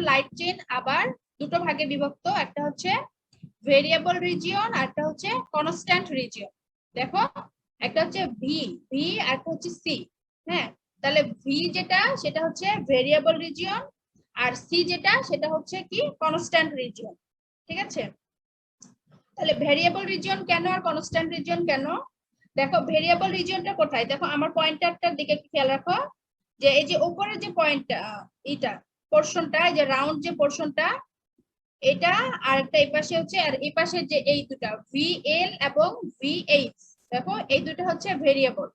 Light chain আবার দুটো ভাগে বিভক্ত, একটা হচ্ছে ভেরিয়েবল রিজিয়ন আর একটা হচ্ছে কনস্ট্যান্ট রিজিয়ন। দেখো একটা হচ্ছে ভি ভি আর একটা হচ্ছে সি। হ্যাঁ, তাহলে ভি যেটা সেটা হচ্ছে ভেরিয়েবল রিজিয়ন, আর সি যেটা সেটা হচ্ছে কি কনস্ট্যান্ট রিজিয়ন। ঠিক আছে, তাহলে ভেরিয়েবল রিজিয়ন কেন আর কনস্ট্যান্ট রিজিয়ন কেন? দেখো ভেরিয়েবল রিজিয়নটা কোথায়, দেখো আমার পয়েন্টারটার দিকে একটু খেয়াল রাখো, যে এই যে উপরের যে পয়েন্টটা, এইটা পোরশনটা, এই যে রাউন্ড যে পোরশনটা, এটা আর একটা এই পাশে হচ্ছে, আর এই পাশে যে এই দুটা ভিএল এবং ভিএইচ, দেখো এই দুটো হচ্ছে ভেরিয়েবল,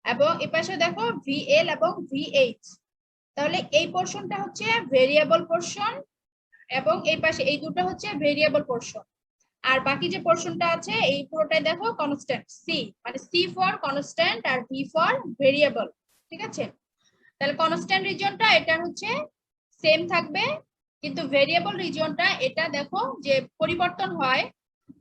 এবং এই পাশে দেখো ভিএল এবং ভিএইচ। তাহলে এই পোরশনটা হচ্ছে ভেরিয়েবল পোরশন, এবং এই পাশে এই দুটো হচ্ছে ভেরিয়েবল পোরশন, আর বাকি যে পোরশনটা আছে এই পুরোটাই দেখো কনস্ট্যান্ট, সি মানে সি ফর কনস্ট্যান্ট আর ভি ফর ভেরিয়েবল। ঠিক আছে, তাহলে কনস্ট্যান্ট রিজিয়নটা এটা হচ্ছে সেম থাকবে, কিন্তু ভেরিয়েবল রিজিয়নটা এটা দেখো যে পরিবর্তন হয়,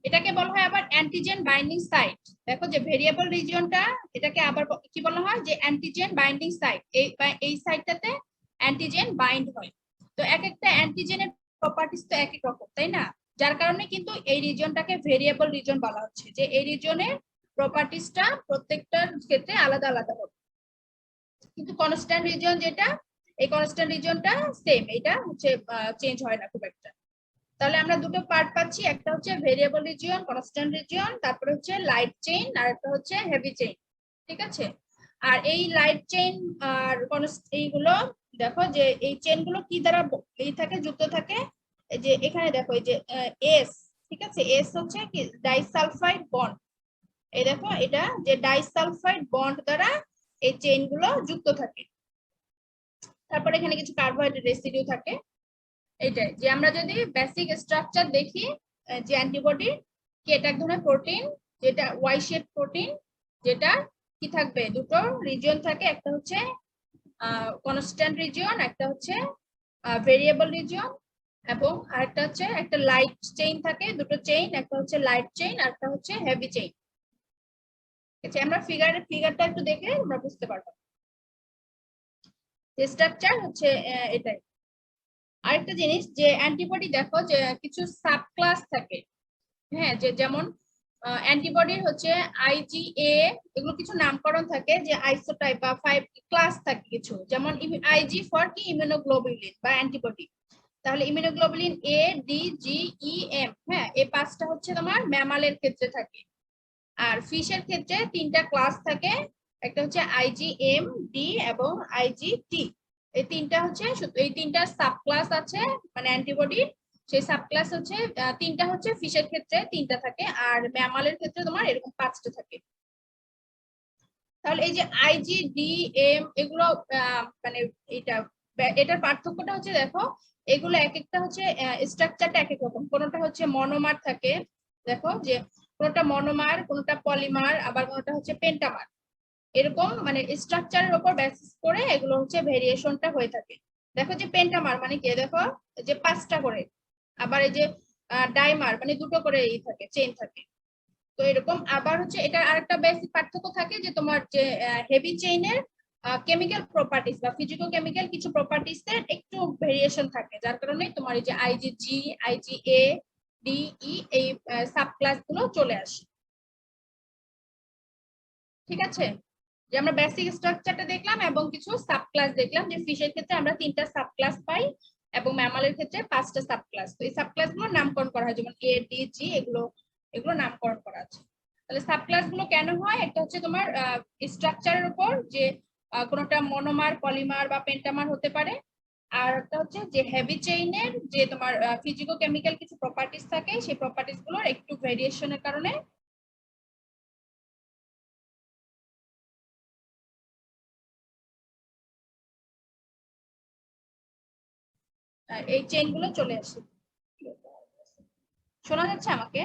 এটাকে বলা হয় আবার অ্যান্টিজেন বাইন্ডিং সাইট। দেখো যে ভেরিয়েবল রিজিয়নটা এটাকে আবার কি বলা হয়, যে অ্যান্টিজেন বাইন্ডিং সাইট, এই সাইটটাতে অ্যান্টিজেন বাইন্ড হয়। তো এক একটা অ্যান্টিজেনের প্রপার্টিজ তো এক এক রকম, তাই না? যার কারণে কিন্তু এই রিজিয়নটাকে ভেরিয়েবল রিজিয়ন বলা হচ্ছে, যে এই রিজিয়নের প্রপার্টিজটা প্রত্যেকটার ক্ষেত্রে আলাদা আলাদা হবে। কিন্তু কনস্ট্যান্ট রিজিয়ন যেটা, এই কনস্ট্যান্ট রিজিয়নটা সেম, এটা হচ্ছে চেঞ্জ হয় না খুব একটা। তাহলে আমরা দুটো পার্ট পাচ্ছি, একটা হচ্ছে ভেরিয়েবল রিজিয়ন, কনস্ট্যান্ট রিজিয়ন, তারপরে হচ্ছে লাইট চেইন, আর একটা হচ্ছে হেভি চেইন। ঠিক আছে, আর এই লাইট চেইন আর এইগুলো দেখো যে এই চেইন গুলো কি দ্বারা এই থাকে, যুক্ত থাকে, এই যে এখানে দেখো এই যে এস, ঠিক আছে, এস হচ্ছে কি ডাইসালফাইড বন্ড। এই দেখো এটা যে ডাইসালফাইড বন্ড দ্বারা এই চেইন গুলো যুক্ত থাকে। তারপরে এখানে কিছু কার্বোহাইড্রেট রেসিডিউ থাকে। এইটাই যে আমরা যদি বেসিক স্ট্রাকচার দেখি, যে অ্যান্টিবডি কি, এটা এক ধরনের প্রোটিন, যেটা ওয়াই শেপ প্রোটিন, যেটা কি থাকবে, দুটো রিজিয়ন থাকে, একটা হচ্ছে কনস্ট্যান্ট রিজিয়ন, একটা হচ্ছে ভেরিয়েবল রিজিয়ন, এবং আরেকটা হচ্ছে একটা লাইট চেইন থাকে, দুটো চেইন, একটা হচ্ছে লাইট চেইন আর একটা হচ্ছে হেভি চেইন। ঠিক আছে, আমরা ফিগারটা একটু দেখে আমরা বুঝতে পারবো যে স্ট্রাকচার হচ্ছে এটাই। আরেকটা জিনিস যে অ্যান্টিবডি দেখো যে কিছু সাব ক্লাস থাকে। হ্যাঁ, যে যেমন অ্যান্টিবডির হচ্ছে আইজিএ, এগুলো কিছু নামকরণ থাকে, যে আইসোটাইপ বা 5 ক্লাস থাকে কিছু, যেমন আইজি ফর কি ইমিউনোগ্লোবুলিন বা অ্যান্টিবডি। তাহলে immunoglobulin A D G E M, হ্যাঁ এই পাঁচটা হচ্ছে তোমার ম্যামালের ক্ষেত্রে থাকে। আর ফিশের ক্ষেত্রে তিনটা ক্লাস থাকে, একটা হচ্ছে আইজিএম ডি এবং আইজিটি। এই তিনটা হচ্ছে, এই তিনটা সাব ক্লাস আছে মানে অ্যান্টিবডি, সেই সাব ক্লাস হচ্ছে তিনটা হচ্ছে ফিশের ক্ষেত্রে তিনটা থাকে, আর ম্যামালের ক্ষেত্রে তোমার এরকম পাঁচটা থাকে। তাহলে এই যে আইজিডিএম এগুলো মানে এটা, এটার পার্থক্যটা হচ্ছে দেখো, এগুলো এক একটা হচ্ছে স্ট্রাকচারটা এক এক রকম, কোনটা হচ্ছে মনোমার থাকে, দেখো যে কোনটা মনোমার, কোনটা পলিমার, আবার কোনটা হচ্ছে পেন্টামার, এরকম মানে স্ট্রাকচারের উপর বেসিস করে এগুলো হচ্ছে ভেরিয়েশনটা হয়ে থাকে। দেখো যে পেন্টামার মানে কি, দেখো যে পাঁচটা করে, আবার এই যে ডাইমার মানে দুটো করে এই থাকে, চেইন থাকে। তো এরকম আবার হচ্ছে এটা আরেকটা বেসিক পার্থক্য থাকে, যে তোমার যে হেভি চেইনের কেমিক্যাল প্রপার্টিজ বা ফিজিকো কেমিক্যাল কিছু প্রপার্টিজ এর একটু ভেরিয়েশন থাকে, যার কারণে তোমার এই যে আইজিজি, আইজিএ, ডিই এই সাব ক্লাস গুলো চলে আসে। ঠিক আছে, যে আমরা বেসিক স্ট্রাকচারটা দেখলাম এবং কিছু সাব ক্লাস দেখলাম, যে ফিশের ক্ষেত্রে আমরা তিনটা সাব ক্লাস পাই এবং ম্যামালের ক্ষেত্রে পাঁচটা সাব ক্লাস। তো এই সাব ক্লাস গুলো নামকরণ করা হয়, যেমন এ ডি জি, এগুলো এগুলো নামকরণ করা আছে। তাহলে সাব ক্লাস গুলো কেন হয়, একটা হচ্ছে তোমার স্ট্রাকচারের উপর, যে কোনটা মনোমার, পলিমার বা পেন্টামার হতে পারে, আর একটা হচ্ছে যে হেভি চেইনের যে তোমার ফিজিকো কেমিক্যাল কিছু প্রপার্টিজ থাকে, সেই প্রপার্টিজ গুলোর একটু ভেরিয়েশনের কারণে এই চেইন গুলো চলে আসে। শোনা যাচ্ছে আমাকে?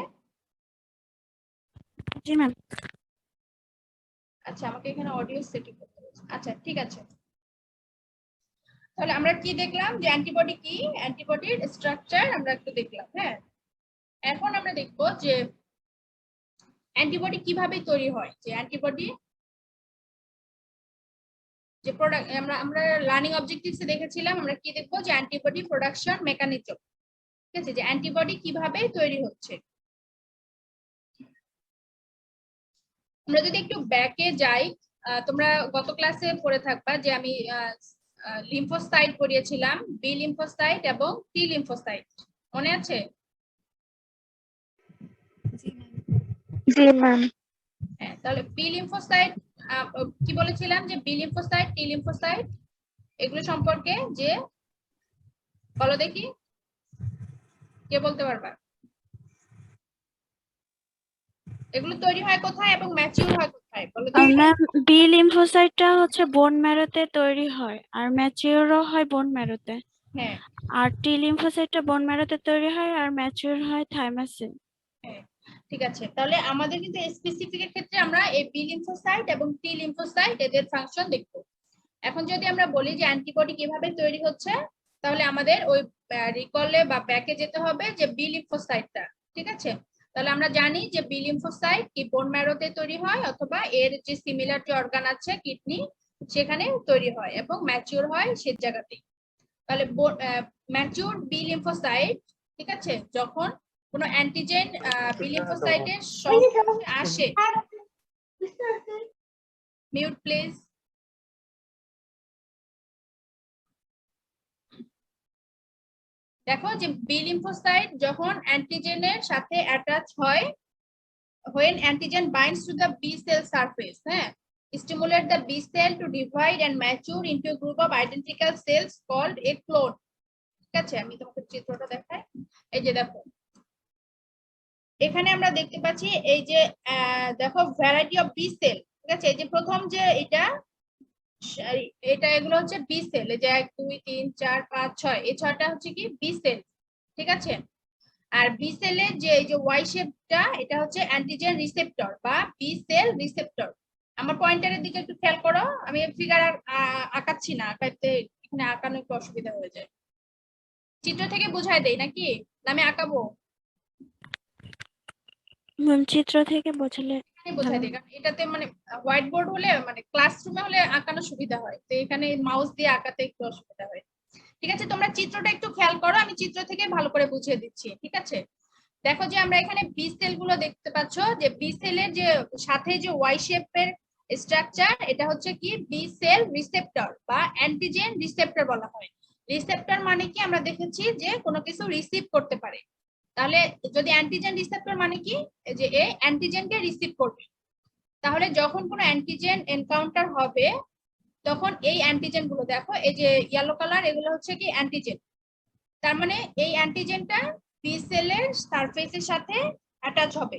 জি ম্যাম। আচ্ছা, আমাকে এখানে অডিও সেটিং করতে হবে। আচ্ছা ঠিক আছে, তাহলে আমরা কি দেখলাম, যে অ্যান্টিবডি কি, অ্যান্টিবডির স্ট্রাকচার আমরা একটু দেখলাম। হ্যাঁ, এখন আমরা দেখবো যে অ্যান্টিবডি কিভাবে তৈরি হয়, যে অ্যান্টিবডি যে প্রোডাক্ট আমরা লার্নিং অবজেক্টিভসে দেখেছিলাম, আমরা কি দেখবো যে অ্যান্টিবডি প্রোডাকশন মেকানিজম, ঠিক আছে, যে অ্যান্টিবডি কিভাবে তৈরি হচ্ছে। আমরা যদি একটু ব্যাকে যাই, তোমরা গত ক্লাসে পড়ে থাকবা যে আমি লিম্ফোসাইট পড়িয়েছিলাম, বি লিম্ফোসাইট এবং টি লিম্ফোসাইট, মনে আছে? জি ম্যাম। হ্যাঁ, তাহলে বি লিম্ফোসাইট কি বলেছিলাম যে বি লিম্ফোসাইট, টি লিম্ফোসাইট এগুলো সম্পর্কে, যে বলো দেখি কে বলতে পারবা? এগুলো তৈরি হয় কোথায় এবং ম্যাচিউর হয় কোথায় বলো দেখি। ম্যাম, বি লিম্ফোসাইটটা হচ্ছে বোন ম্যারোতে তৈরি হয় আর ম্যাচিওরও হয় বোন ম্যারোতে। হ্যাঁ আর টি লিম্ফোসাইটটা বোন ম্যারোতে তৈরি হয় আর ম্যাচিওর হয় থাইমাসে। হ্যাঁ, ঠিক আছে। তাহলে আমাদের কিন্তু স্পেসিফিক এর ক্ষেত্রে আমরা এই বি লিম্ফোসাইট এবং টি লিম্ফোসাইট এদের ফাংশন দেখব। এখন যদি আমরা বলি যে অ্যান্টিবডি কিভাবে তৈরি হচ্ছে, তাহলে আমাদের ওই রিকলে বা ব্যাকে যেতে হবে যে বি লিম্ফোসাইটটা, ঠিক আছে। তাহলে আমরা জানি যে বি লিম্ফোসাইট কি বোন ম্যারোতে তৈরি হয় অথবা এর যে সিমিলার যে অর্গান আছে কিডনি সেখানে তৈরি হয় এবং ম্যাচিউর হয় সেই জায়গাতেই। তাহলে ম্যাচিউর বি লিম্ফোসাইট, ঠিক আছে, যখন কোনো অ্যান্টিজেন বি লিম্ফোসাইটের সংস্পর্শে আসে, মিউট প্লিজ। দেখো যে বি লিম্ফোসাইট যখন অ্যান্টিজেনের সাথে অ্যাটাচ হয়, when antigen binds to the B cell surface, হ্যাঁ, stimulate the B cell to divide and mature into a group of identical cells called a clone, ঠিক আছে। আমি তোমাকে চিত্রটা দেখাই, এই যে দেখো এখানে আমরা দেখতে পাচ্ছি এই যে দেখো ভ্যারাইটি অফ বি সেল, ঠিক আছে। এই যে প্রথম যে এটা এগুলো হচ্ছে বি সেল, এই যে 1 2 3 4 5 6, এই 6টা হচ্ছে কি বি সেল, ঠিক আছে। আর বি সেলের যে এই যে ওয়াই শেপটা, এটা হচ্ছে অ্যান্টিজেন রিসেপ্টর বা বি সেল রিসেপ্টর। আমার পয়েন্টারের দিকে একটু খেয়াল করো, আমি ফিগার আঁকাচ্ছি না, আঁকাতে এখানে আঁকানো একটু অসুবিধা হয়ে যায়। চিত্র থেকে বোঝায় দেই নাকি, না আমি আঁকাবো? ম্যাম, চিত্র থেকে বোঝালে বোঝাই ভালো। দেয়, কারণ এটাতে মানে হোয়াইট বোর্ড হলে মানে ক্লাসরুমে হলে আঁকানো সুবিধা হয়, তো এখানে মাউস দিয়ে আঁকাতে একটু অসুবিধা হয়। ঠিক আছে, তোমরা চিত্রটা একটু খেয়াল করো, আমি চিত্র থেকে ভালো করে বুঝিয়ে দিচ্ছি, ঠিক আছে। দেখো যে আমরা এখানে বি সেল গুলো দেখতে পাচ্ছ, যে বি সেলের যে সাথে যে ওয়াই শেপের স্ট্রাকচার, এটা হচ্ছে কি বি সেল রিসেপ্টর বা অ্যান্টিজেন রিসেপ্টর বলা হয়। রিসেপ্টর মানে কি আমরা দেখেছি যে কোনো কিছু রিসিভ করতে পারে, তাহলে যদি অ্যান্টিজেন রিসেপ্টর মানে কি, যে এ অ্যান্টিজেনকে রিসিভ করবে। তাহলে যখন কোনো অ্যান্টিজেন এনকাউন্টার হবে, তখন এই অ্যান্টিজেন গুলো দেখো, এই যে ইয়েলো কালার, এগুলো হচ্ছে কি অ্যান্টিজেন। তার মানে এই অ্যান্টিজেনটা বি সেলের সারফেসের সাথে অ্যাটাচ হবে।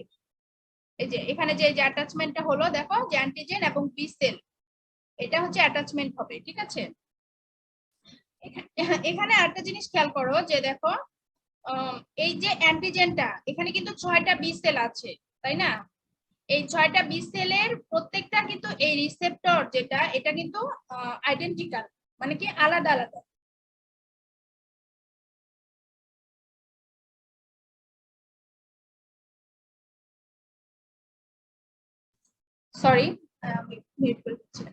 এই যে এখানে যে অ্যাটাচমেন্টটা হলো, দেখো যে অ্যান্টিজেন এবং বি সেল, এটা হচ্ছে অ্যাটাচমেন্ট হবে, ঠিক আছে। এখানে আরেকটা জিনিস খেয়াল করো, যে দেখো এই যে অ্যান্টিজেনটা, এখানে কিন্তু 6টা বি সেল আছে, তাই না? এই 6টা বি সেলের প্রত্যেকটা কিন্তু এই রিসেপ্টর যেটা, এটা কিন্তু আইডেন্টিক্যাল, মানে কি আলাদা আলাদা। সরি, আমি মিউট করে দিচ্ছি।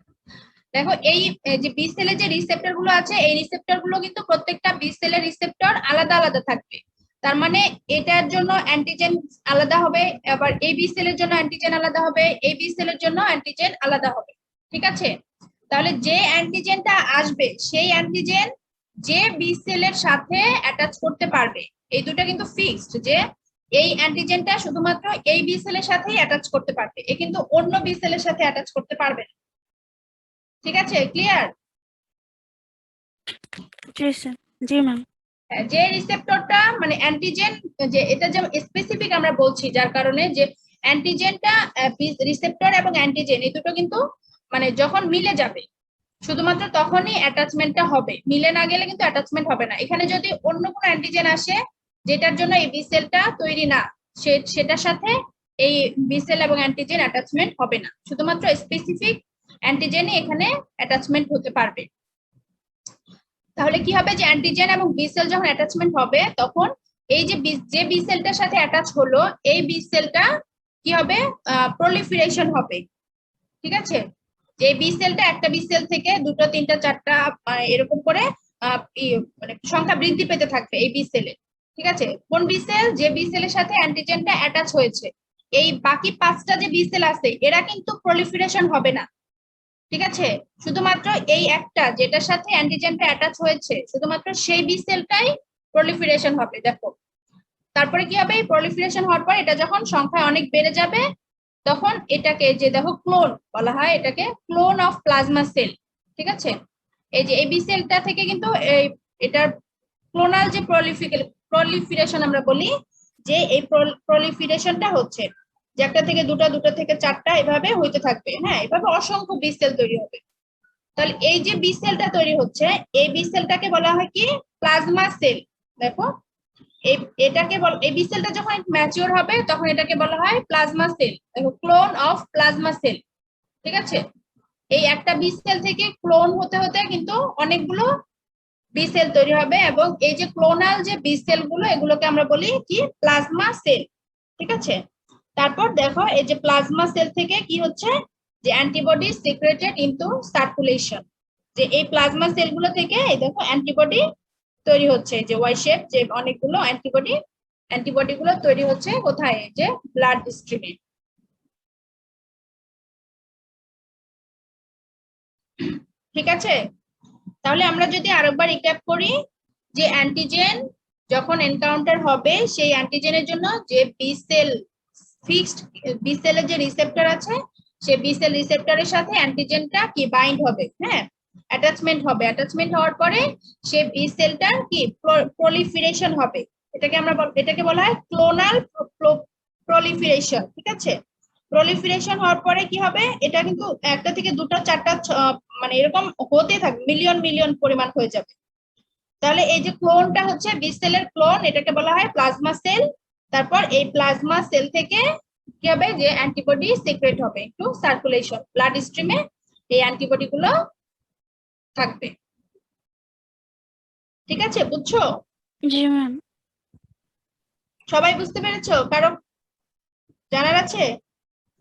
দেখো এই যে বি সেলের যে রিসেপ্টর গুলো আছে, এই রিসেপ্টর গুলো কিন্তু প্রত্যেকটা বি সেলের রিসেপ্টর আলাদা আলাদা থাকবে। তার মানে এটার জন্য অ্যান্টিজেন আলাদা হবে, আবার এই বি সেলের জন্য অ্যান্টিজেন আলাদা হবে, এই বি সেলের জন্য অ্যান্টিজেন আলাদা হবে, ঠিক আছে। তাহলে যে অ্যান্টিজেনটা আসবে, সেই অ্যান্টিজেন যে বি সেলের সাথে অ্যাটাচ করতে পারবে, এই দুটো কিন্তু ফিক্সড, যে এই অ্যান্টিজেনটা শুধুমাত্র এই বি সেলের সাথেই অ্যাটাচ করতে পারবে, এ কিন্তু অন্য বি সেলের সাথে অ্যাটাচ করতে পারবে না, ঠিক আছে, ক্লিয়ার? জি স্যার। জি ম্যাম। যে রিসেপ্টরটা মানে অ্যান্টিজেন, যে এটা যে স্পেসিফিক আমরা বলছি, যার কারণে যে অ্যান্টিজেনটা, রিসেপ্টর এবং অ্যান্টিজেন এই দুটো কিন্তু মানে যখন মিলে যাবে, শুধুমাত্র তখনই অ্যাটাচমেন্টটা হবে, মিলে না গেলে কিন্তু অ্যাটাচমেন্ট হবে না। এখানে যদি অন্য কোনো অ্যান্টিজেন আসে যেটার জন্য এই বি সেলটা তৈরি না, সেটার সাথে এই বি সেল এবং অ্যান্টিজেন অ্যাটাচমেন্ট হবে না, শুধুমাত্র স্পেসিফিক অ্যান্টিজেনই এখানে অ্যাটাচমেন্ট হতে পারবে। তাহলে কি হবে, যে অ্যান্টিজেন এবং বি সেল যখন অ্যাটাচমেন্ট হবে, তখন এই যে বি সেলটার সাথে অ্যাটাচ হলো, এই বি সেলটা কি হবে, প্রলিফারেশন হবে, ঠিক আছে। যে বি সেলটা একটা বি সেল থেকে দুটো তিনটা চারটা এরকম করে মানে সংখ্যা বৃদ্ধি পেতে থাকবে এই বি সেলে। ঠিক আছে, কোন বি সেল? যে বি সেলের সাথে অ্যান্টিজেনটা অ্যাটাচ হয়েছে। এই বাকি 5টা যে বি সেল আছে এরা কিন্তু প্রলিফারেশন হবে না। ঠিক আছে, শুধুমাত্র এই একটা যেটার সাথে অ্যান্টিজেনটা অ্যাটাচ হয়েছে শুধুমাত্র সেই বি সেলটাই প্রলিফারেশন হবে। দেখো তারপরে কি হবে, এই প্রলিফারেশন হওয়ার পর এটা যখন সংখ্যা অনেক বেড়ে যাবে তখন এটাকে যে দেখো ক্লোন বলা হয়, এটাকে ক্লোন অফ প্লাজমা সেল। ঠিক আছে, এই যে এই বি সেলটা থেকে কিন্তু এটার ক্লোনাল যে প্রলিফারেশন আমরা বলি, যে এই প্রলিফারেশনটা হচ্ছে যে একটা থেকে দুটো, দুটো থেকে চারটা এভাবে হইতে থাকবে। হ্যাঁ, এভাবে অসংখ্য বি সেল তৈরি হবে। তাহলে এই যে বি সেলটা তৈরি হচ্ছে এই বি সেলটাকে বলা হয় কি প্লাজমা সেল। দেখো এটাকে এই বি সেলটা যখন ম্যাচিওর হবে তখন এটাকে বলা হয় প্লাজমা সেল। দেখো ক্লোন অফ প্লাজমা সেল। ঠিক আছে, এই একটা বি সেল থেকে ক্লোন হতে হতে কিন্তু অনেকগুলো বি সেল তৈরি হবে এবং এই যে ক্লোনাল যে বি সেল গুলো এগুলোকে আমরা বলি কি প্লাজমা সেল। ঠিক আছে, তারপর দেখো এই যে প্লাজমা সেল থেকে কি হচ্ছে, যে অ্যান্টিবডি সিক্রেটেড ইনটু সার্কুলেশন। যে এই প্লাজমা সেল গুলো থেকে এই দেখো অ্যান্টিবডি তৈরি হচ্ছে, যে ওয়াই শেপ, যে অনেকগুলো অ্যান্টিবডি গুলো তৈরি হচ্ছে কোথায়, যে ব্লাড স্ট্রিমে। ঠিক আছে, তাহলে আমরা যদি আরেকবার রিক্যাপ করি, যে অ্যান্টিজেন যখন এনকাউন্টার হবে সেই অ্যান্টিজেনের জন্য যে বি সেল ফিক্সড বি সেলের যে রিসেপ্টর আছে সেই বি সেল রিসেপ্টরের সাথে অ্যান্টিজেনটা কি বাইন্ড হবে। হ্যাঁ, অ্যাটাচমেন্ট হবে। অ্যাটাচমেন্ট হওয়ার পরে সেই বি সেলটার কি প্রলিফারেশন হবে। এটাকে বলা হয় ক্লোনাল প্রলিফারেশন। ঠিক আছে, প্রলিফারেশন হওয়ার পরে কি হবে, এটা কিন্তু একটা থেকে দুটো চারটা মানে এরকম হতে থাকবে, মিলিয়ন মিলিয়ন পরিমাণ হয়ে যাবে। তাহলে এই যে ক্লোনটা হচ্ছে বি সেলের ক্লোন, এটাকে বলা হয় প্লাজমা সেল। তারপর এই প্লাজমা সেল থেকে কি হবে, যে অ্যান্টিবডি সিক্রেট হবে একটু সার্কুলেশন, ব্লাড স্ট্রিমে এই অ্যান্টিবডি গুলো থাকবে। ঠিক আছে, বুঝছো? জি ম্যাম। সবাই বুঝতে পেরেছো? কারো জানার আছে?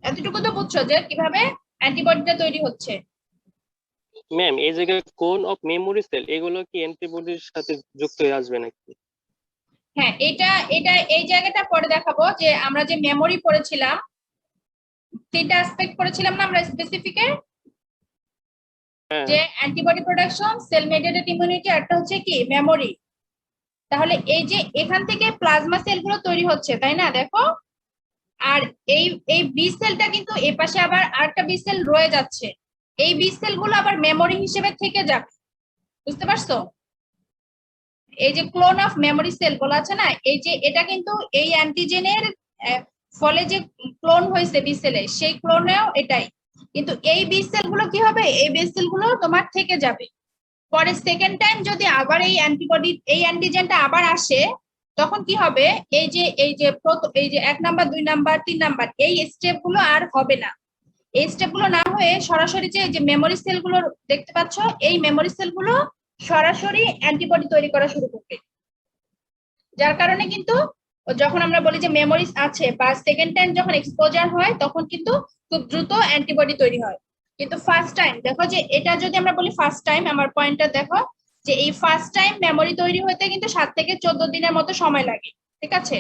এতটুকু তো বুঝছো যে কিভাবে অ্যান্টিবডিটা তৈরি হচ্ছে। ম্যাম এই জায়গায় কোন অফ মেমোরি সেল এগুলো কি অ্যান্টিবডির সাথে যুক্ত হয়ে আসবে নাকি? হ্যাঁ, এটা এটা এই জায়গাটা পরে দেখাবো। যে আমরা যে মেমোরি পড়েছিলাম, 3টা অ্যাসপেক্ট পড়েছিলাম না আমরা স্পেসিফিকে, যে antibody production, cell mediated immunity, একটা হচ্ছে কি মেমোরি। তাহলে এই যে এখান থেকে প্লাজমা সেলগুলো তৈরি হচ্ছে, তাই না? দেখো, আর এই এই বি সেলটা কিন্তু এ পাশে আবার আরেকটা বি সেল রয়ে যাচ্ছে, এই বি সেলগুলো আবার মেমোরি হিসেবে থেকে যাবে। বুঝতে পারছো? এই যে ক্লোন অফ মেমোরি সেল বলা আছে না, এই যে এটা কিন্তু এই অ্যান্টিজেনের ফলে যে ক্লোন হয়েছে বি সেলে, সেই ক্লোনেও এটাই। কিন্তু এই বি সেল গুলো কি হবে, এই বি সেল গুলো তোমার থেকে যাবে। পরে সেকেন্ড টাইম যদি আবার এই অ্যান্টিজেনটা আবার আসে তখন কি হবে, এই যে এই যে 1 নাম্বার 2 নাম্বার 3 নাম্বার এই স্টেপ গুলো আর হবে না। এই স্টেপ গুলো না হয়ে সরাসরি যে মেমোরি সেল গুলো দেখতে পাচ্ছ, এই মেমোরি সেল গুলো সরাসরি অ্যান্টিবডি তৈরি করা শুরু করবে। যার কারণে কিন্তু যখন আমরা বলি যে মেমোরি আছে বা সেকেন্ড টাইম যখন এক্সপোজার হয় তখন কিন্তু খুব দ্রুত অ্যান্টিবডি তৈরি হয়। কিন্তু ফার্স্ট টাইম দেখো, যে এটা যদি আমরা বলি ফার্স্ট টাইম, আমার পয়েন্টটা দেখো, যে এই ফার্স্ট টাইম মেমোরি তৈরি হতে কিন্তু 7 থেকে 14 দিনের মতো সময় লাগে। ঠিক আছে,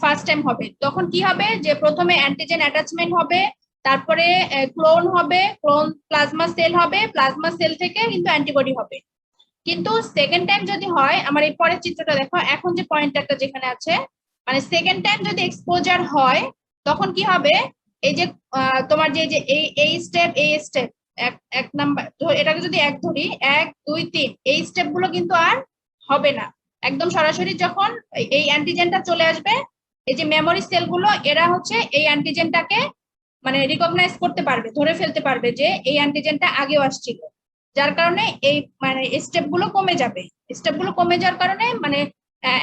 ফার্স্ট টাইম হবে তখন কি হবে, যে প্রথমে অ্যান্টিজেন অ্যাটাচমেন্ট হবে, তারপরে ক্লোন হবে, ক্লোন প্লাজমা সেল হবে, প্লাজমা সেল থেকে কিন্তু অ্যান্টিবডি হবে। কিন্তু সেকেন্ড টাইম যদি হয়, আমার এই পরের চিত্রটা দেখো, এখন যে পয়েন্টারটা যেখানে আছে, মানে সেকেন্ড টাইম যদি এক্সপোজার হয় তখন কি হবে, এই যে তোমার যে এই স্টেপ এক নাম্বার, এটাকে যদি 1 ধরি, 1 2 3 এই স্টেপ গুলো কিন্তু আর হবে না। একদম সরাসরি যখন এই অ্যান্টিজেনটা চলে আসবে, এই যে মেমোরি সেল গুলো এরা হচ্ছে এই অ্যান্টিজেনটাকে মানে রিকগনাইজ করতে পারবে, ধরে ফেলতে পারবে যে এই অ্যান্টিজেনটা আগেও আসছিল। যার কারণে এই মানে স্টেপ গুলো কমে যাবে। স্টেপ গুলো কমে যাওয়ার কারণে মানে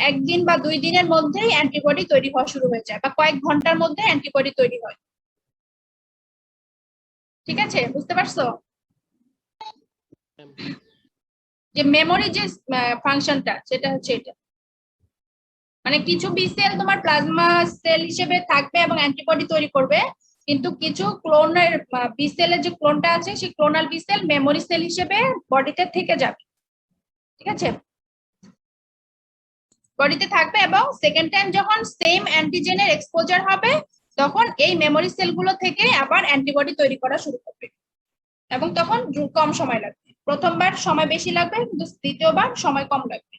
1 দিন বা 2 দিনের মধ্যেই অ্যান্টিবডি তৈরি হওয়া শুরু হয়ে যায়, বা কয়েক ঘন্টার মধ্যে অ্যান্টিবডি তৈরি হয়। ঠিক আছে, বুঝতে পারছো? যে মেমোরি যে ফাংশনটা সেটা হচ্ছে এটা, মানে কিছু বি সেল তোমার প্লাজমা সেল হিসেবে থাকবে এবং অ্যান্টিবডি তৈরি করবে, কিন্তু কিছু ক্লোনের বি সেলের যে ক্লোনটা আছে সেই clonal B cell memory cell হিসেবে বডিতে থেকে যাবে, ঠিক আছে, বডিতে থাকবে এবং সেকেন্ড টাইম যখন সেম অ্যান্টিজেনের এক্সপোজার হবে তখন এই মেমোরি সেলগুলো থেকে আবার অ্যান্টিবডি তৈরি করা শুরু করবে এবং তখন কম সময় লাগবে। প্রথমবার সময় বেশি লাগবে কিন্তু দ্বিতীয়বার সময় কম লাগবে।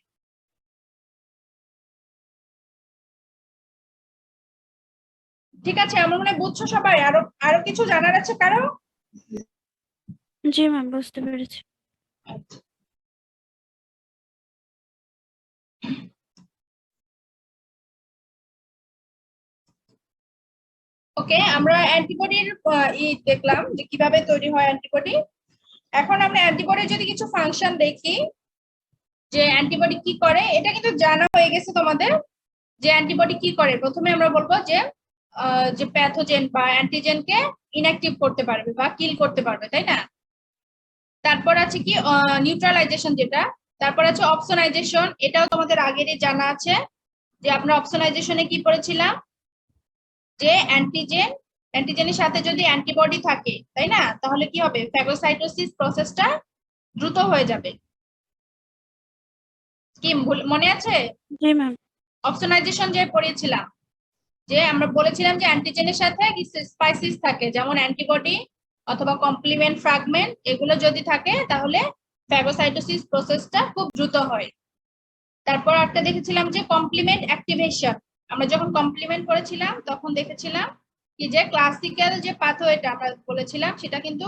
ঠিক আছে, আমার মনে হয় বুঝছো সবাই। আরো আরো কিছু জানার আছে কারো? জি ম্যাম, বুঝতে পেরেছি। ওকে, আমরা অ্যান্টিবডির দেখলাম যে কিভাবে তৈরি হয় অ্যান্টিবডি। এখন আমরা অ্যান্টিবডির যদি কিছু ফাংশন দেখি যে অ্যান্টিবডি কি করে, এটা কিন্তু জানা হয়ে গেছে তোমাদের যে অ্যান্টিবডি কি করে। প্রথমে আমরা বলবো যে যে প্যাথোজেন বা অ্যান্টিজেনকে ইনঅ্যাক্টিভ করতে পারবে বা কিল করতে পারবে, তাই না? তারপর আছে কি নিউট্রালাইজেশন যেটা, তারপর আছে অপসোনাইজেশন, এটাও তোমাদের আগেরই জানা আছে যে আমরা অপসোনাইজেশনে কি পড়েছিলাম যে অ্যান্টিজেনের সাথে যদি অ্যান্টিবডি থাকে, তাই না, তাহলে কি হবে, ফ্যাগোসাইটোসিস প্রসেসটা দ্রুত হয়ে যাবে। কি মনে আছে? জি ম্যাম। অপসোনাইজেশন যে পড়েছিলাম যে আমরা বলেছিলাম যে অ্যান্টিজেনের সাথে কিছু স্পাইসিস থাকে যেমন অ্যান্টিবডি অথবা কমপ্লিমেন্ট ফ্র্যাগমেন্ট, এগুলো যদি থাকে তাহলে ফ্যাগোসাইটোসিস প্রসেসটা খুব দ্রুত হয়। তারপর একটা দেখেছিলাম যে কমপ্লিমেন্ট অ্যাক্টিভেশন, আমরা যখন কমপ্লিমেন্ট করেছিলাম তখন দেখেছিলাম কি যে ক্লাসিক্যাল যে পাথওয়েটা আমরা বলেছিলাম সেটা কিন্তু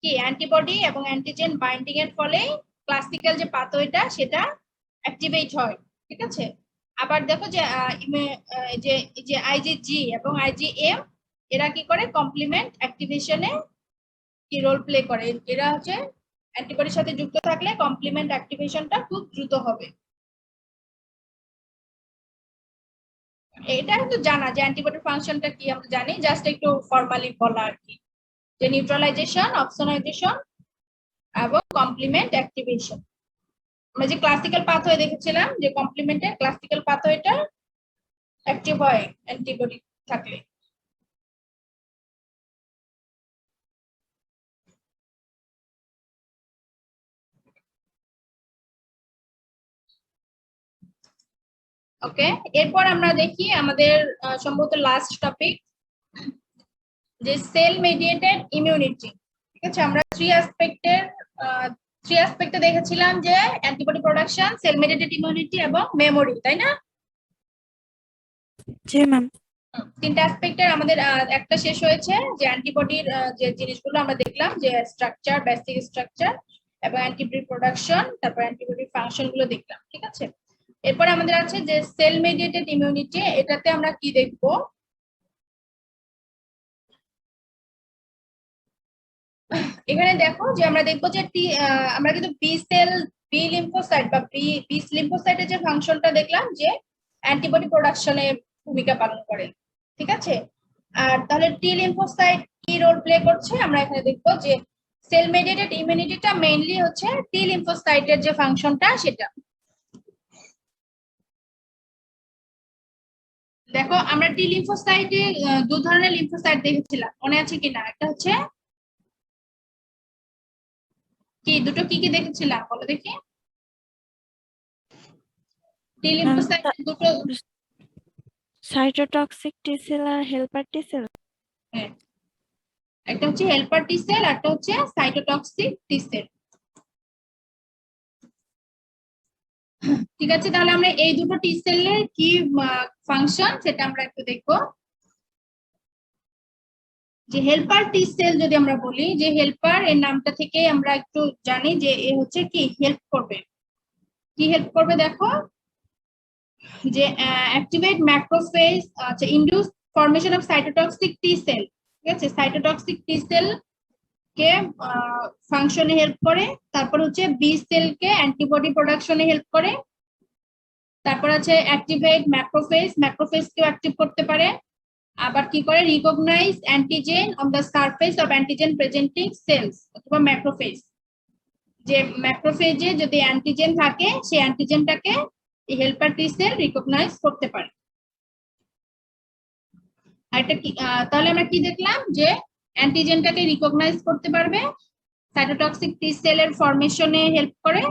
কি অ্যান্টিবডি এবং অ্যান্টিজেন বাইন্ডিং এর ফলে ক্লাসিক্যাল যে পাথওয়েটা সেটা অ্যাক্টিভেট হয়, ঠিক আছে। আবার দেখো যে যে আইজিজি এবং আইজিএম এরা কি করে কমপ্লিমেন্ট অ্যাক্টিভেশনে কি রোল প্লে করে, এরা হচ্ছে অ্যান্টিবডির সাথে যুক্ত থাকলে কমপ্লিমেন্ট অ্যাক্টিভেশনটা খুব দ্রুত হবে। এটা কিন্তু জানা যে অ্যান্টিবডি ফাংশনটা কি আমরা জানি, জাস্ট একটু ফর্মালি বলা আর কি, যে নিউট্রালাইজেশন, অপসোনাইজেশন এবং কমপ্লিমেন্ট অ্যাক্টিভেশন। আমরা যে ক্লাসিক্যাল পাথওয়ে দেখেছিলাম যে কমপ্লিমেন্টের ক্লাসিক্যাল পাথওয়েটা অ্যাক্টিভ হয় অ্যান্টিবডি থাকলে। ওকে, এরপর আমরা দেখি আমাদের সম্ভবত লাস্ট টপিক যে সেল মেডিয়েটেড ইমিউনিটি। ঠিক আছে, আমরা থ্রি অ্যাসপেক্টে দেখেছিলাম যে antibody production, cell mediated immunity এবং মেমোরি, তাই না? জি ম্যাম। তিনটা অ্যাসপেক্টের আমাদের একটা শেষ হয়েছে যে অ্যান্টিবডির যে জিনিসগুলো আমরা দেখলাম যে স্ট্রাকচার, বেসিক স্ট্রাকচার এবং অ্যান্টিবডি প্রোডাকশন, তারপর অ্যান্টিবডি ফাংশন গুলো দেখলাম, ঠিক আছে। এরপর আমাদের আছে যে সেল মেডিয়েটেড ইমিউনিটি, এটাতে আমরা কি দেখবো, এখানে দেখো যে আমরা দেখবো যে আমরা কিন্তু বি সেল, বি লিম্ফোসাইট বা বি লিম্ফোসাইটের যে ফাংশনটা দেখলাম যে অ্যান্টিবডি প্রোডাকশনে ভূমিকা পালন করে, ঠিক আছে। আর তাহলে টি লিম্ফোসাইট কি রোল প্লে করছে, আমরা এখানে দেখবো যে সেল মেডিয়েটেড ইমিউনিটিটা মেইনলি হচ্ছে টি লিম্ফোসাইটের যে ফাংশনটা সেটা। দেখো আমরা টি লিম্ফোসাইটে দু ধরনের লিম্ফোসাইট দেখেছিলাম, মনে আছে কিনা? একটা হচ্ছে কি, দুটো কি কি দেখেছিলাম বলো দেখি। টি লিম্ফোসাইট দুটো, সাইটোটক্সিক টি সেল আর হেল্পার টি সেল। হ্যাঁ, একটা হচ্ছে হেল্পার টি সেল, একটা হচ্ছে সাইটোটক্সিক টি সেল। ঠিক আছে, তাহলে আমরা এই দুটো টি সেলের কি ফাংশন সেটা আমরা একটু দেখবো। যে হেল্পার টি সেল যদি আমরা বলি, যে হেল্পার এর নামটা থেকে আমরা একটু জানি যে এ হচ্ছে কি হেল্প করবে, কি হেল্প করবে দেখো, যে অ্যাক্টিভেট ম্যাক্রোফেজ, আচ্ছা induce formation of cytotoxic T sell, ঠিক আছে, সাইটোটক্সিক টি সেল কে ফাংশনে হেল্প করে। তারপর হচ্ছে বি সেল কে অ্যান্টিবডি প্রোডাকশনে হেল্প করে। তারপর আছে অ্যাক্টিভেট ম্যাক্রোফেজ, ম্যাক্রোফেজ কেও অ্যাক্টিভ করতে পারে। আবার কি করে, recognise antigen on the surface of antigen presenting cells অথবা ম্যাক্রোফেজ, যে ম্যাক্রোফেজে যদি অ্যান্টিজেন থাকে সেই অ্যান্টিজেনটাকে এই হেল্পার টি সেল রিকগনাইজ করতে পারে। আর এটা কি তাহলে আমরা কি দেখলাম যে অ্যান্টিজেনটাকে রিকগনাইজ করতে পারবে, সাইটোটক্সিক টি সেলের ফরমেশনে হেল্প করে,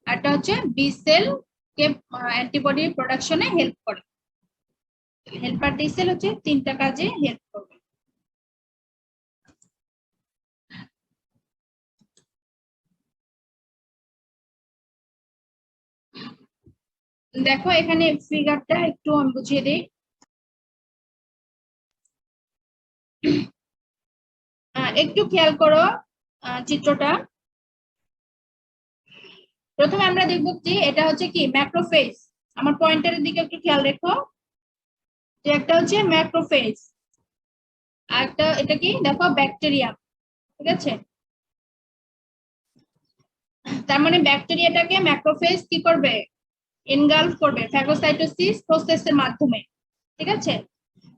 আর এটা হচ্ছে বি সেল কে অ্যান্টিবডি প্রোডাকশনে হেল্প করে। হেল্পার টি সেল হচ্ছে তিনটা কাজে হেল্প করবে। দেখো এখানে ফিগারটা একটু আমি বুঝিয়ে দিই। একটু খেয়াল করো চিত্রটা। প্রথমে আমরা দেখবো যে এটা হচ্ছে কি ম্যাক্রোফেজ। আমার পয়েন্টারের দিকে একটু খেয়াল রেখো যে একটা হচ্ছে ম্যাক্রোফেজ, আর একটা এটা কি দেখো ব্যাকটেরিয়া, ঠিক আছে। তার মানে ব্যাকটেরিয়াটাকে ম্যাক্রোফেজ কি করবে, এনগালফ করবে ফ্যাগোসাইটোসিস প্রসেসের মাধ্যমে, ঠিক আছে।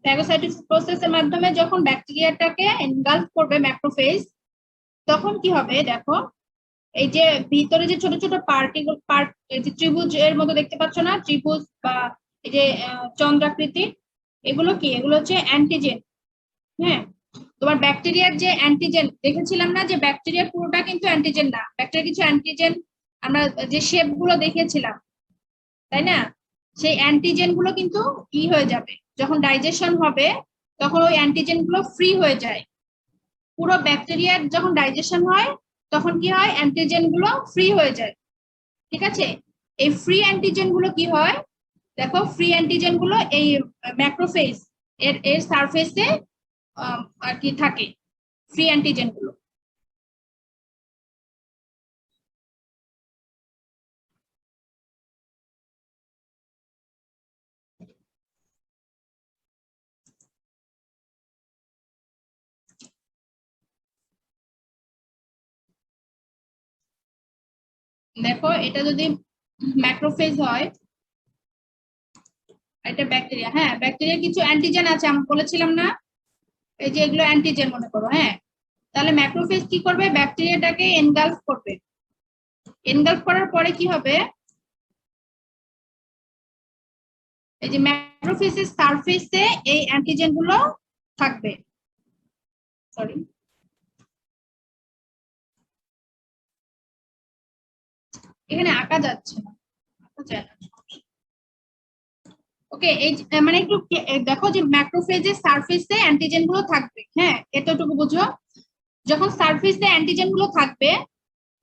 ফ্যাগোসাইটোসিস প্রসেসের মাধ্যমে যখন ব্যাকটেরিয়াটাকে এনগালফ করবে ম্যাক্রোফেজ, তখন কি হবে দেখো, এই যে ভিতরে যে ছোট ছোট পার্টিকুল পার্ট, এই যে ত্রিভুজ এর মতো দেখতে পাচ্ছ না, ত্রিভুজ বা এই যে চন্দ্রাকৃতি, এগুলো কি, এগুলো হচ্ছে অ্যান্টিজেন। হ্যাঁ, তোমার ব্যাকটেরিয়ার যে অ্যান্টিজেন দেখেছিলাম না, যে ব্যাকটেরিয়া পুরোটা কিন্তু অ্যান্টিজেন না, ব্যাকটেরিয়া কিছু অ্যান্টিজেন আমরা যে শেপ গুলো দেখেছিলাম, তাই না, সেই অ্যান্টিজেন গুলো কিন্তু কি হয়ে যাবে, যখন ডাইজেশন হবে তখন ওই অ্যান্টিজেন গুলো ফ্রি হয়ে যায়। পুরো ব্যাকটেরিয়ার যখন ডাইজেশন হয় তখন কি হয়, অ্যান্টিজেন গুলো ফ্রি হয়ে যায়, ঠিক আছে। এই ফ্রি অ্যান্টিজেন গুলো কি হয় দেখো, ফ্রি অ্যান্টিজেন গুলো এই ম্যাক্রোফেজ এর সারফেসে আর কি থাকে, ফ্রি অ্যান্টিজেন গুলো। দেখো এটা যদি ম্যাক্রোফেজ হয়, এটা ব্যাকটেরিয়া, হ্যাঁ ব্যাকটেরিয়া কিছু অ্যান্টিজেন আছে আমি বলেছিলাম না, এই যে এগুলো অ্যান্টিজেন মনে করো, হ্যাঁ। তাহলে ম্যাক্রোফেজ কি করবে, ব্যাকটেরিয়াটাকে এনগালফ করবে। এনগালফ করার পরে কি হবে, এই যে ম্যাক্রোফেজের সারফেসে এই অ্যান্টিজেন গুলো থাকবে। সরি, এখানে আঁকা যাচ্ছে না, আঁকা যায় না। ওকে, এই মানে একটু দেখো যে ম্যাক্রোফেজের সারফেসে অ্যান্টিজেন গুলো থাকবে, হ্যাঁ এতটুকু বুঝো। যখন সারফেসে অ্যান্টিজেন গুলো থাকবে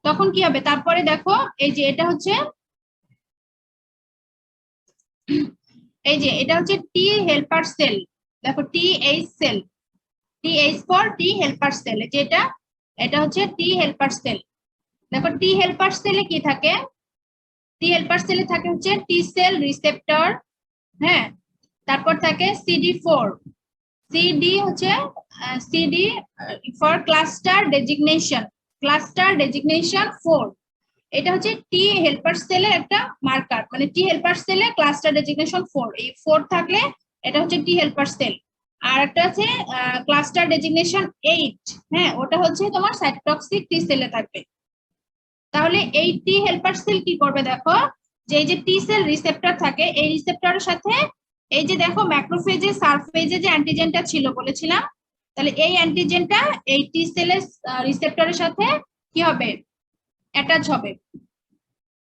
তখন কি হবে, তারপরে দেখো এই যে এটা হচ্ছে, এই যে এটা হচ্ছে টি হেল্পার সেল, দেখো T H cell, T H for T helper cell, যেটা এটা হচ্ছে টি হেল্পার সেল। দেখো টি হেল্পার সেলে কি থাকে, টি হেল্পার সেলে থাকে হচ্ছে টি সেল রিসেপ্টর, হ্যাঁ। তারপর থাকে CD4, সিডি হচ্ছে CD for cluster designation, cluster designation 4। এটা হচ্ছে টি হেল্পার সেলের একটা মার্কার, মানে টি হেল্পার সেলে ক্লাস্টার ডেজিগনেশন 4, এই 4 থাকলে এটা হচ্ছে টি হেল্পার সেল। আর একটা আছে ক্লাস্টার ডেজিগনেশন 8, হ্যাঁ ওটা হচ্ছে তোমার সাইটোটক্সিক টি সেলে থাকবে। তাহলে এই টি হেল্পার সেল কি করবে দেখো, যে এই যে টি সেল রিসেপ্টর থাকে, এই রিসেপ্টরের সাথে এই যে দেখো ম্যাক্রোফেজের সারফেজে যে অ্যান্টিজেনটা ছিল বলেছিলাম, তাহলে এই অ্যান্টিজেনটা এই টি সেলের রিসেপ্টরের সাথে কি হবে, অ্যাটাচ হবে।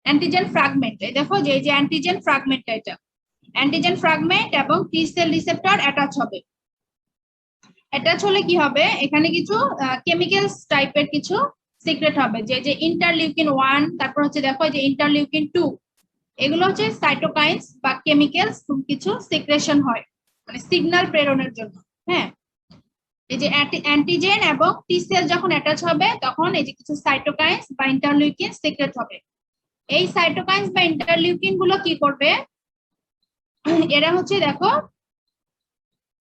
অ্যান্টিজেন ফ্র্যাগমেন্ট, এই দেখো যে এই যে অ্যান্টিজেন ফ্র্যাগমেন্টটা, এটা অ্যান্টিজেন ফ্র্যাগমেন্ট এবং টি সেল রিসেপ্টর অ্যাটাচ হবে। অ্যাটাচ হলে কি হবে, এখানে কিছু কেমিক্যালস টাইপের কিছু সিক্রেট হবে, যে যে ইন্টারলিউকিন 1, তারপর হচ্ছে দেখো যে ইন্টারলিউকিন 2, এগুলো হচ্ছে সাইটোকাইনস বা কেমিক্যালস কিছু সিক্রেশন হয়, মানে সিগন্যাল প্রেরণের জন্য, হ্যাঁ। এই যে অ্যান্টিজেন এবং টি সেল যখন অ্যাটাচ হবে তখন এই যে কিছু সাইটোকাইনস বা ইন্টারলিউকিন সিক্রেট হবে। এই সাইটোকাইনস বা ইন্টারলিউকিন গুলো কি করবে, এরা হচ্ছে দেখো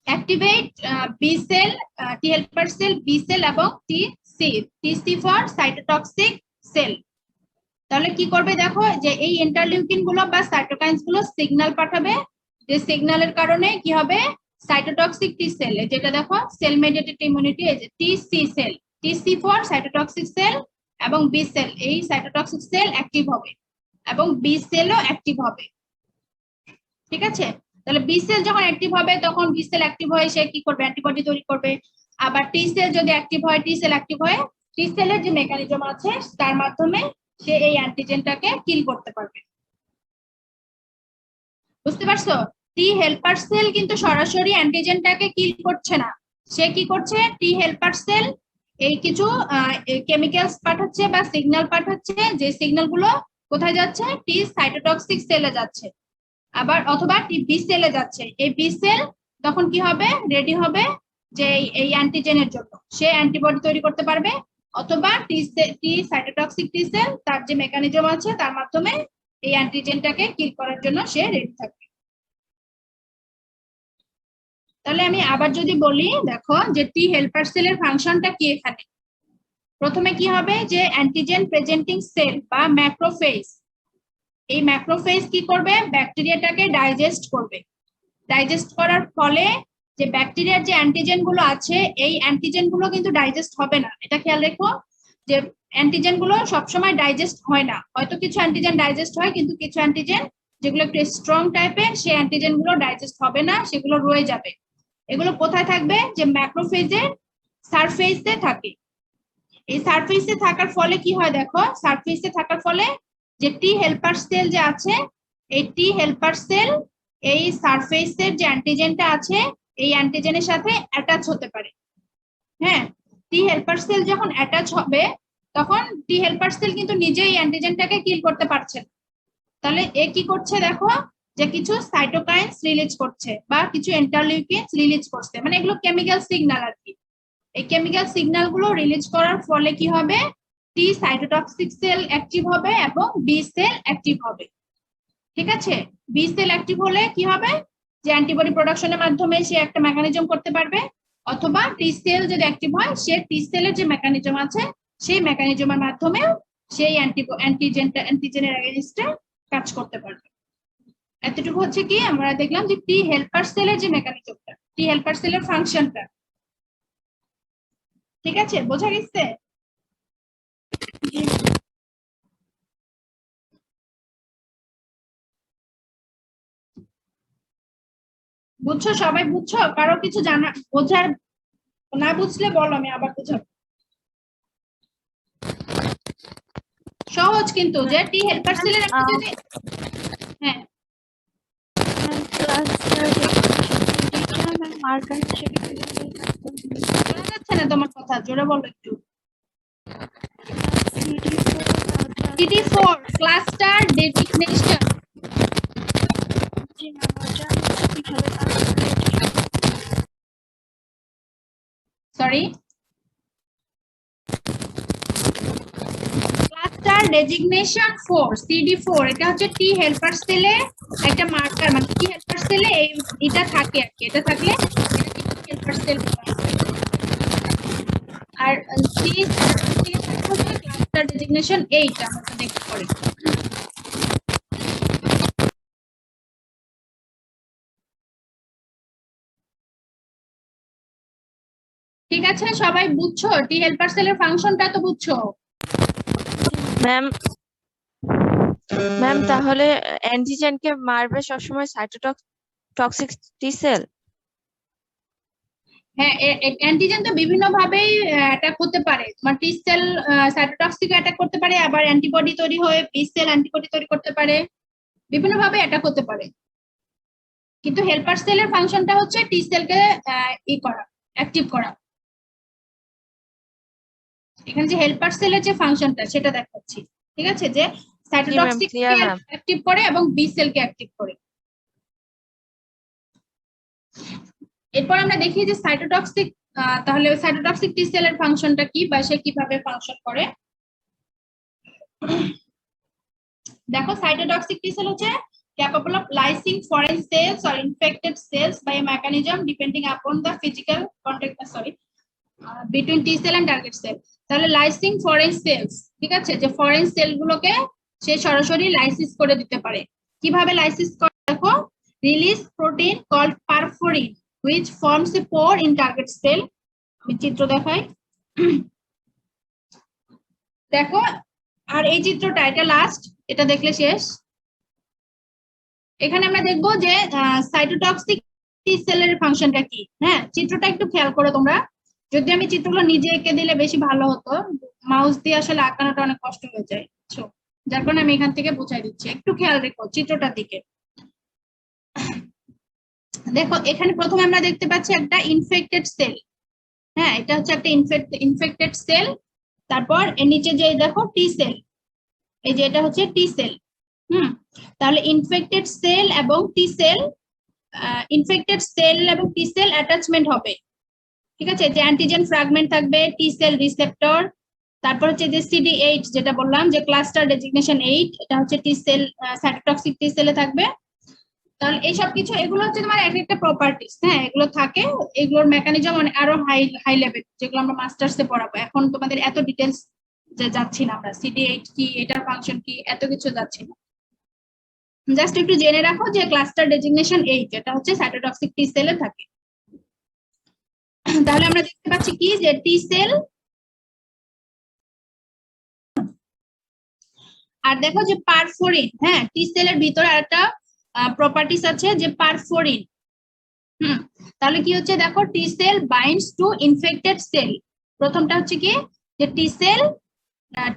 অ্যাক্টিভেট বি সেল, টি হেল্পার সেল, বি সেল এবং টিসি ফর সাইটোটক্সিক সেল। তাহলে কি করবে দেখো, যে এই ইন্টারলিউকিন গুলো বা সাইটোকাইনস গুলো সিগন্যাল পাঠাবে, যে সিগন্যালের কারণে কি হবে, সাইটোটক্সিক টি সেল, যেটা দেখো সেল মেডিয়েটেড ইমিউনিটি, এই যে TC cell, TC for cytotoxic cell এবং বি সেল, এই সাইটোটক্সিক সেল অ্যাক্টিভ হবে এবং বি সেলও অ্যাক্টিভ হবে, ঠিক আছে। তাহলে বি সেল যখন অ্যাক্টিভ হবে তখন বি সেল অ্যাক্টিভ হয়ে সে কি করবে, অ্যান্টিবডি তৈরি করবে। আবার টি সেল যদি অ্যাক্টিভ হয়, টি সেল অ্যাক্টিভ হয়ে টি সেলের যে মেকানিজম আছে তার মাধ্যমে সে এই অ্যান্টিজেনটাকে কিল করতে পারবে। বুঝতে পারছো? টি হেল্পার সেল কিন্তু সরাসরি অ্যান্টিজেনটাকে কিল করছে না, সে কি করছে, টি হেল্পার সেল এই কিছু কেমিক্যালস পাঠাচ্ছে বা সিগন্যাল পাঠাচ্ছে, যে সিগন্যাল গুলো কোথায় যাচ্ছে, টি সাইটোটক্সিক সেলে যাচ্ছে, আবার অথবা টি বি সেলে যাচ্ছে। এই বি সেল তখন কি হবে, রেডি হবে যে এই অ্যান্টিজেনের জন্য, সে অ্যান্টিবডি তৈরি করতে পারবে, অথবা টি সাইটোটক্সিক টি সেল তার যে মেকানিজম আছে তার মাধ্যমে এই অ্যান্টিজেনটাকে কিল করার জন্য সে রেডি থাকবে। তাহলে আমি আবার যদি বলি, দেখো যে টি হেল্পার সেলের ফাংশনটা কি এখানে, প্রথমে কি হবে যে অ্যান্টিজেন প্রেজেন্টিং সেল বা ম্যাক্রোফেজ, এই ম্যাক্রোফেজ কি করবে, ব্যাকটেরিয়াটাকে ডাইজেস্ট করবে। ডাইজেস্ট করার ফলে যে ব্যাকটেরিয়ার যে অ্যান্টিজেন গুলো আছে এই অ্যান্টিজেন গুলো কিন্তু ডাইজেস্ট হবে না, এটা খেয়াল রেখো যে অ্যান্টিজেন গুলো সবসময় ডাইজেস্ট হয় না, হয়তো কিছু অ্যান্টিজেন ডাইজেস্ট হয় কিন্তু কিছু অ্যান্টিজেন যেগুলো একটু স্ট্রং টাইপের সেই অ্যান্টিজেন গুলো ডাইজেস্ট হবে না, সেগুলো রয়ে যাবে। এগুলো কোথায় থাকবে, যে ম্যাক্রোফেজের সারফেসে থাকে। এই সারফেসে থাকার ফলে কি হয়, দেখো সারফেসে থাকার ফলে যে টি হেল্পার সেল যে আছে, এই টি হেল্পার সেল এই সারফেসের যে অ্যান্টিজেনটা আছে এই অ্যান্টিজেনের সাথে অ্যাটাচ হতে পারে। হ্যাঁ, টি হেল্পার সেল যখন অ্যাটাচ হবে তখন টি হেল্পার সেল কিন্তু নিজেই অ্যান্টিজেনটাকে কিল করতে পারছে না, তাহলে এ কি করছে, দেখো যে কিছু সাইটোকাইনস রিলিজ করছে বা কিছু ইন্টারলিউকিনস রিলিজ করছে, মানে এগুলো কেমিক্যাল সিগন্যাল আর কি। এই কেমিক্যাল সিগন্যাল গুলো রিলিজ করার ফলে কি হবে, টি সাইটোটক্সিক সেল অ্যাক্টিভ হবে এবং বি সেল অ্যাক্টিভ হবে। ঠিক আছে, বি সেল অ্যাক্টিভ হলে কি হবে, যে অ্যান্টিবডি প্রোডাকশনের মাধ্যমে সে একটা মেকানিজম করতে পারবে, অথবা টি সেল যদি অ্যাক্টিভ হয় সে টি সেলের যে মেকানিজম আছে সেই মেকানিজমের মাধ্যমে সেই অ্যান্টিজেনের এগেইনস্টে কাজ করতে পারবে। এতটুকু হচ্ছে কি আমরা দেখলাম যে টি হেল্পার সেলের যে মেকানিজমটা, টি হেল্পার সেলের ফাংশনটা। ঠিক আছে, বোঝা গেছে? বুঝছো, সবাই বুঝছো? কারো কিছু জানা বোঝার না বুঝলে বলো, আমি আবার বুঝাবো। সহজ কিন্তু, যে টি হেল্পার সেলের একটা যদি, হ্যাঁ শোনা যাচ্ছে না তোমার কথা, জোরে বলো একটু। CD4 cluster designation, sorry cluster designation 4 CD4, এটা হচ্ছে টি হেল্পার সেলে একটা মার্কার, মানে টি হেল্পার সেলে এটা থাকে আর কি, এটা থাকলে টি হেল্পার সেল। আর ক্লাস্টার ডেজিগনেশন 8 আমরা দেখতে পারি। ঠিক আছে, সবাই বুঝছো? টি হেল্পার সেলের ফাংশনটা তো বুঝছো? ম্যাম ম্যাম তাহলে অ্যান্টিজেনকে মারবে সবসময় সাইটোটক্সিক টি সেল? হ্যাঁ, অ্যান্টিজেন তো বিভিন্ন ভাবেই অ্যাটাক করতে পারে, তোমার টি সেল সাইটোটক্সিক অ্যাটাক করতে পারে, আবার অ্যান্টিবডি তৈরি হয়ে বি সেল অ্যান্টিবডি তৈরি করতে পারে, বিভিন্ন ভাবে অ্যাটাক করতে পারে। কিন্তু হেল্পার সেলের ফাংশনটা হচ্ছে টি সেলকে ই করা, অ্যাক্টিভ করা। এখানে যে হেল্পার সেলের যে ফাংশনটা সেটা দেখাচ্ছি। ঠিক আছে, যে cytotoxic clear sell ma'am. Active করে এবং বি সেলকে অ্যাক্টিভ করে। এরপর আমরা দেখি যে সাইটোটক্সিক, তাহলে সাইটোটক্সিক টি সেলের ফাংশনটা কি বা সে কিভাবে ফাংশন করে। দেখো সাইটোটক্সিক টি সেল হচ্ছে capable of lysing foreign cells or infected cells by a mechanism depending upon the physical contact between T cell and target cell. তাহলে লাইসিং ফরেন সেলস, ঠিক আছে, যে ফরেন সেল গুলোকে সে সরাসরি লাইসিস করে দিতে পারে। কিভাবে লাইসিস করে, দেখো release protein called perforin which forms a pore in target cell। আমি চিত্র দেখাই, দেখো, আর এই চিত্রটা এটা লাস্ট, এটা দেখলে শেষ। এখানে আমরা দেখবো যে সাইটোটক্সিক টি সেলের ফাংশনটা কি। হ্যাঁ, চিত্রটা একটু খেয়াল করো তোমরা। যদি আমি চিত্রগুলো নিজে এঁকে দিলে বেশি ভালো হতো, মাউস দিয়ে আসলে আঁকানোটা অনেক কষ্ট হয়ে যায়, বুঝছো? যার কারণে আমি এখান থেকে বুঝাই দিচ্ছি, একটু খেয়াল রেখো চিত্রটার দিকে। দেখো এখানে প্রথমে আমরা দেখতে পাচ্ছি একটা ইনফেক্টেড সেল। হ্যাঁ, এটা হচ্ছে একটা ইনফেক্টেড সেল। তারপর এর নিচে যে দেখো টি সেল, এই যে এটা হচ্ছে টি সেল। তাহলে ইনফেক্টেড সেল এবং টি সেল, ইনফেক্টেড সেল এবং টি সেল অ্যাটাচমেন্ট হবে, ঠিক আছে? যে অ্যান্টিজেন ফ্র্যাগমেন্ট থাকবে, টি সেল রিসেপ্টর, তারপর হচ্ছে যে CD8 যেটা বললাম যে ক্লাস্টার ডেজিগনেশন 8, এটা হচ্ছে টি সেল, সাইটোটক্সিক টি সেলে থাকবে। তাহলে এইসব কিছু এগুলো হচ্ছে তোমার এক একটা প্রপার্টিস। হ্যাঁ, এগুলো থাকে, এগুলোর মেকানিজম আরো হাই হাই লেভেল, যেগুলো আমরা মাস্টার্সে পড়াবো। এখন তোমাদের এত ডিটেলস যে যাচ্ছি না আমরা, CD8 কি, এটার ফাংশন কি, এত কিছু যাচ্ছি না। জাস্ট একটু জেনে রাখো যে ক্লাস্টার ডেজিগনেশন 8 এটা হচ্ছে সাইটোটক্সিক টি সেলে থাকে। তাহলে আমরা দেখতে পাচ্ছি কি যে টি সেল, আর দেখো যে পারফোরিন। হ্যাঁ, টি সেলের ভিতরে একটা প্রপার্টিস আছে যে পারফোরিন। তাহলে কি হচ্ছে দেখো, T cell binds to infected cell. প্রথমটা হচ্ছে কি যে টি সেল,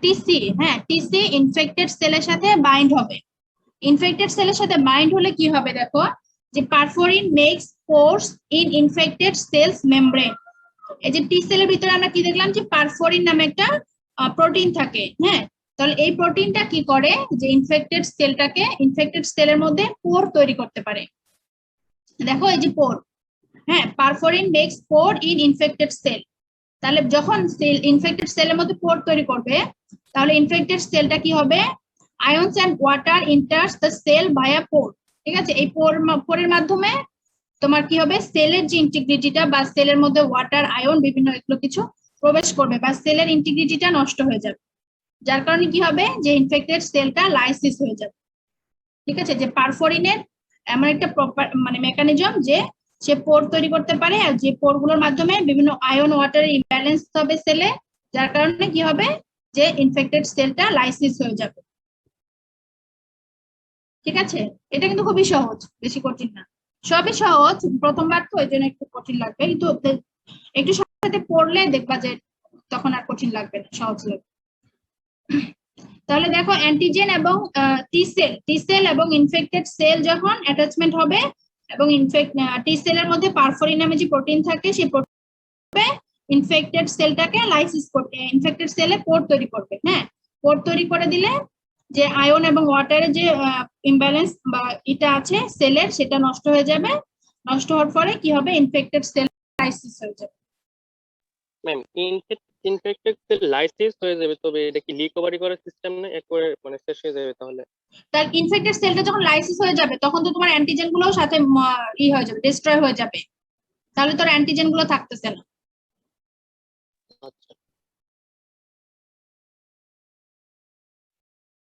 টিসি, হ্যাঁ টিসি ইনফেক্টেড সেলের সাথে বাইন্ড হবে। ইনফেক্টেড সেলের সাথে বাইন্ড হলে কি হবে দেখো, যে perforin makes pores in infected cells membrane. এই যে টি সেলের ভিতরে আমরা কি দেখলাম, যে পারফোরিন নামে একটা প্রোটিন থাকে। হ্যাঁ, তাহলে এই প্রোটিনটা কি করে, যে ইনফেক্টেড সেলটাকে, ইনফেক্টেড সেলের মধ্যে পোর তৈরি করতে পারে। দেখো এই যে পোর, হ্যাঁ perforin makes pore in infected cell. তাহলে যখন সেল ইনফেক্টেড সেলের মধ্যে পোর তৈরি করবে, তাহলে ইনফেক্টেড সেলটা কি হবে, ions and water enters the cell via pore. ঠিক আছে, এই পোরের মাধ্যমে তোমার কি হবে, সেলের যে ইন্টিগ্রিটিটা বা সেলের মধ্যে ওয়াটার, আয়ন, বিভিন্ন এগুলো কিছু প্রবেশ করবে বা সেলের ইন্টিগ্রিটিটা নষ্ট হয়ে যাবে। যার কারণে কি হবে, যে ইনফেক্টেড সেলটা লাইসিস হয়ে যাবে। ঠিক আছে, যে পারফোরিনের এমন একটা মানে মেকানিজম যে সে পোর তৈরি করতে পারে, আর যে পোরগুলোর মাধ্যমে বিভিন্ন আয়ন ওয়াটারের ইমব্যালেন্স হবে সেলে, যার কারণে কি হবে, যে ইনফেক্টেড সেলটা লাইসিস হয়ে যাবে। ঠিক আছে, এটা কিন্তু খুবই সহজ, বেশি কঠিন না, সবই সহজ। প্রথমবার তো ওই জন্য একটু কঠিন লাগবে, কিন্তু একটু সাথে পড়লে দেখবা যে তখন আর কঠিন লাগবে না, সহজ লাগবে। তাহলে দেখো অ্যান্টিজেন এবং টি সেল এবং ইনফেক্টেড সেল যখন অ্যাটাচমেন্ট হবে, এবং টি সেলের মধ্যে পারফোরিন নামে যে প্রোটিন থাকে, সেই প্রোটিন ইনফেক্টেড সেলটাকে লাইসিস করতে, ইনফেক্টেড সেলে পোর তৈরি করবে। হ্যাঁ, পোর তৈরি করে দিলে যে আয়ন এবং ওয়াটারের যে ইমব্যালেন্স বা এটা আছে সেলের, সেটা নষ্ট হয়ে যাবে। নষ্ট হওয়ার পরে কি হবে, ইনফেক্টেড সেল লাইসিস হয়ে যাবে। ম্যাম, ইনফেক্টেড সেল লাইসিস হয়ে যাবে, তবে এটা কি রিকভারি করার সিস্টেম না, একবারে মানে শেষ হয়ে যাবে তাহলে? তার ইনফেক্টেড সেলটা যখন লাইসিস হয়ে যাবে, তখন তো তোমার অ্যান্টিজেন গুলোও সাথে হয়ে যাবে, ডিস্ট্রয় হয়ে যাবে। তাহলে তোর অ্যান্টিজেন গুলো থাকতেছে না। আচ্ছা,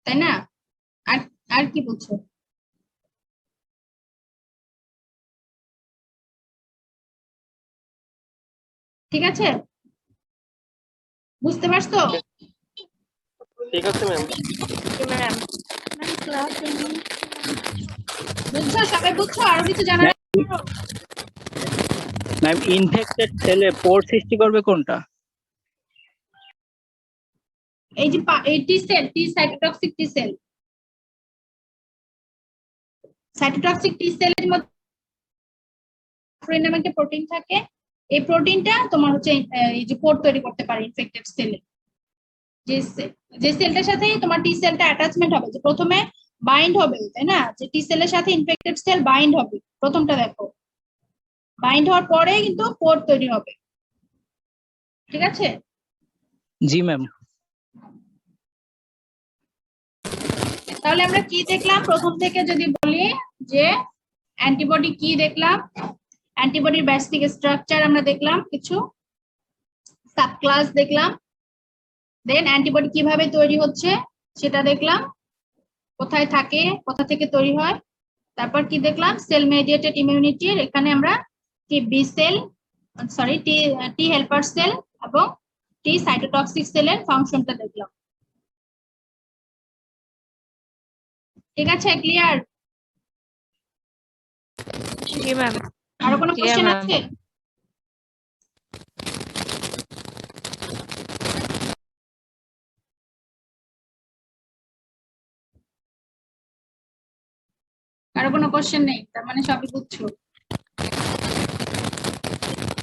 তাই না? আর আর কি বলছো? ঠিক আছে, বুঝতে পারছো? ঠিক আছে ম্যাম। ম্যাম ক্লাস বুঝছো, সবাই বুঝছো? আরো কিছু জানার ম্যাম, ইনফেক্টেড সেলে পোর সৃষ্টি করবে কোনটা? এই যে টি সেল, টি সাইটোটক্সিক টি সেল, সাইটোটক্সিক টি সেলের মধ্যে নামে একটা প্রোটিন থাকে। এই প্রোটিনটা তোমার হচ্ছে এই যে পোর তৈরি করতে পারে ইনফেক্টেড সেলে। যে সেলটার সাথে তোমার টি সেলটা অ্যাটাচমেন্ট হবে, যে প্রথমে বাইন্ড হবে, তাই না? যে টি সেলের সাথে ইনফেক্টেড সেল বাইন্ড হবে, প্রথমটা দেখো বাইন্ড হওয়ার পরে কিন্তু পোর তৈরি হবে। ঠিক আছে, জি ম্যাম। তাহলে আমরা কি দেখলাম প্রথম থেকে যদি বলি, যে অ্যান্টিবডি কি দেখলাম, অ্যান্টিবডির বেসিক স্ট্রাকচার আমরা দেখলাম, কিছু সাবক্লাস দেখলাম, দেন অ্যান্টিবডি কিভাবে তৈরি হচ্ছে সেটা দেখলাম, কোথায় থাকে, কোথা থেকে তৈরি হয়। তারপর কি দেখলাম, সেল মেডিয়েটেড ইমিউনিটির এখানে আমরা T B cell, sorry T helper cell এবং টি সাইটোটক্সিক সেলের ফাংশনটা দেখলাম। ঠিক আছে, ক্লিয়ার? জি ম্যাম। আরো কোনো Clear, কোশ্চেন ma'am. আছে? কারো কোনো কোশ্চেন নেই, তার মানে সবই বুঝছো।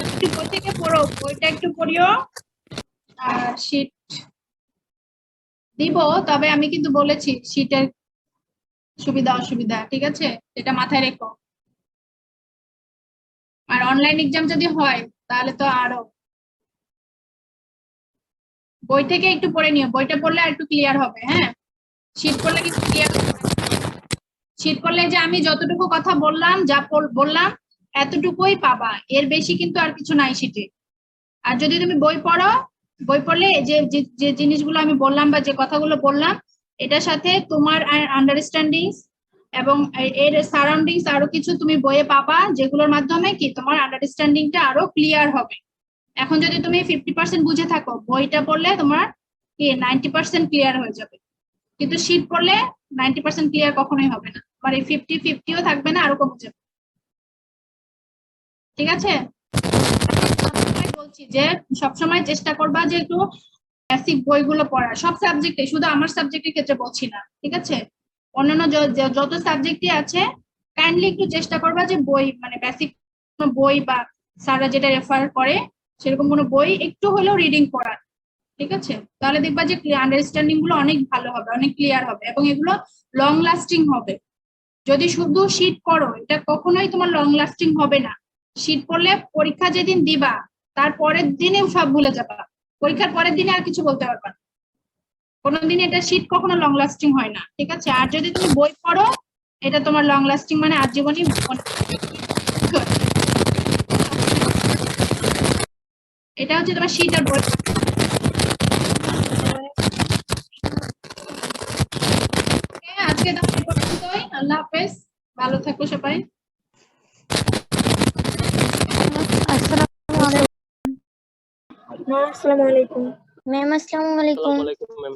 একটু বই থেকে পড়ো, বইটা একটু পড়িও। আর শীট দিব, তবে আমি কিন্তু বলেছি শীটের সুবিধা অসুবিধা, ঠিক আছে, এটা মাথায় রেখো। আর অনলাইন এক্সাম যদি হয় তাহলে তো আরো। বই থেকে একটু পড়ে নিও, বইটা পড়লে আর একটু ক্লিয়ার হবে। হ্যাঁ, শীট করলে কিন্তু ক্লিয়ার হবে না। শীট করলে যে আমি যতটুকু কথা বললাম, যা বললাম এতটুকুই পাবা, এর বেশি কিন্তু আর কিছু নাই শীটে। আর যদি তুমি বই পড়ো, বই পড়লে যে যে জিনিসগুলো আমি বললাম বা যে কথাগুলো বললাম, এটার সাথে তোমার আন্ডারস্ট্যান্ডিং এবং এর সারাউন্ডিংস আরো কিছু তুমি বইয়ে পাবা, যেগুলোর মাধ্যমে কি তোমার আন্ডারস্ট্যান্ডিংটা আরো ক্লিয়ার হবে। এখন যদি তুমি 50% বুঝে থাকো, বইটা পড়লে তোমার কি 90% ক্লিয়ার হয়ে যাবে। কিন্তু শীট পড়লে 90% ক্লিয়ার কখনোই হবে না, মানে 50-50ও থাকবে না, আরো কমে যাবে। ঠিক আছে, বলছি যে সবসময় চেষ্টা করবা যে একটু বেসিক বইগুলো পড়া, সব সাবজেক্টে, শুধু আমার সাবজেক্টের ক্ষেত্রে বলছি না, ঠিক আছে, অন্যান্য যত সাবজেক্টই আছে কাইন্ডলি একটু চেষ্টা করবা যে বই, মানে বেসিক বই বা স্যাররা যেটা রেফার করে সেরকম কোনো বই একটু হলেও রিডিং করার। ঠিক আছে, তাহলে দেখবা যে আন্ডারস্ট্যান্ডিং গুলো অনেক ভালো হবে, অনেক ক্লিয়ার হবে এবং এগুলো লং লাস্টিং হবে। যদি শুধু শীট করো, এটা কখনোই তোমার লং লাস্টিং হবে না। শীট করলে পরীক্ষা যেদিন দিবা তার পরের দিনে সব ভুলে যাবা, পরীক্ষার পরের দিনে আর কিছু বলতে পারবা না। কোনোদিন এটা শীট কখনো লং লাস্টিং হয় না। ঠিক আছে, আর যদি তুমি বই পড়ো, এটা তোমার লং লাস্টিং, মানে আজীবনই এটা হচ্ছে তোমার শীট আর বই। আজকে তাহলে এই পর্যন্তই। আল্লাহ হাফেজ, ভালো থাকো সবাই। আসসালামু আলাইকুম ম্যাম। আসসালামু আলাইকুম। আসসালামু আলাইকুম ম্যাম।